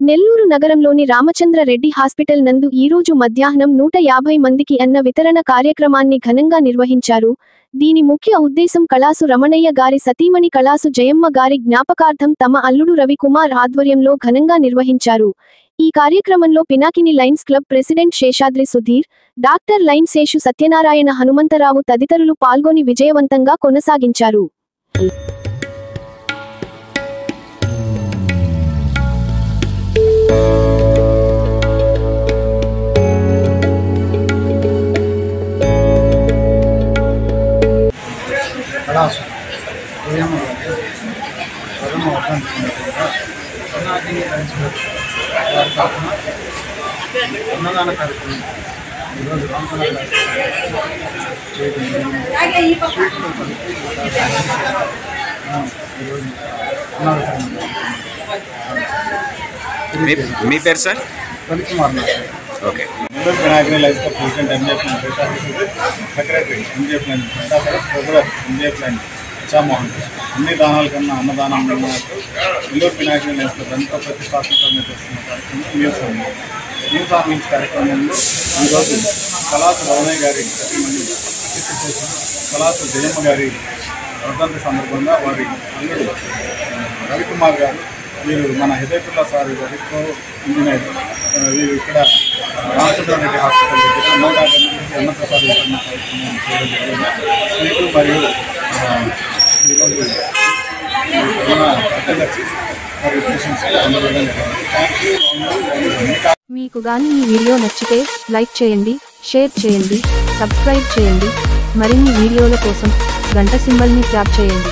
నెల్లూరు నగరంలోని రామచంద్ర రెడ్డి హాస్పిటల్ నందు ఈరోజు మధ్యాహ్నం 150 మందికి అన్న వితరణ కార్యక్రమాన్ని ఘనంగా నిర్వహించారు. దీని ముఖ్య ఉద్దేశం కళాసు రమణయ్య గారి సతీమణి కళాసు జయమ్మ గారి జ్ఞాపకార్థం తమ అల్లుడు రవికుమార్ ఆధ్వర్యంలో ఘనంగా నిర్వహించారు. ఈ కార్యక్రమంలో Pinakini lions club president Seshadri Sudheer, doctor lion Seshu Satyanarayana Hanumantharao తదితరులు పాల్గొని విజయవంతంగా కొనసాగించారు. అన్నదాన కార్యక్రమం ఈరోజు మీ పేరు sir? Ravikumar. Okay. Nellore Pinakini lions club president MJF secretary MJF treasurer MJF Ichchamohan. అన్ని దానాల కన్నా అన్నదానం నెల్లూరు పినాకిని లైన్స్ క్లబ్ ఎంతో ప్రతిష్టాత్మకంగా చేస్తున్న కార్యక్రమం న్యూస్ ఆర్మింగ్స్ కార్యక్రమంలో ఈరోజు కళాసు రమణయ్య గారి కళాసు జయమ్మ గారి వర్ధంతి సందర్భంగా వారి అల్లుడు రవికుమార్ గారు, వీరు మన హిదయతుల్లా సార్ గారితో ఇంజనీర్, వీరు ఇక్కడ రామచంద్ర రెడ్డి హాస్పిటల్ దగ్గర 150 మందికి అన్నప్రసాద వితరణ కార్యక్రమం చేయడం జరిగింది. స్వీట్లు మరియు ఈరోజు మరియు పేషెంట్స్ అందజేయడం జరిగింది. మీకు గాని ఈ వీడియో నచ్చితే లైక్ చేయండి, షేర్ చేయండి, సబ్స్క్రైబ్ చేయండి. మరిన్ని వీడియోల కోసం గంట సింబల్ని ట్యాప్ చేయండి.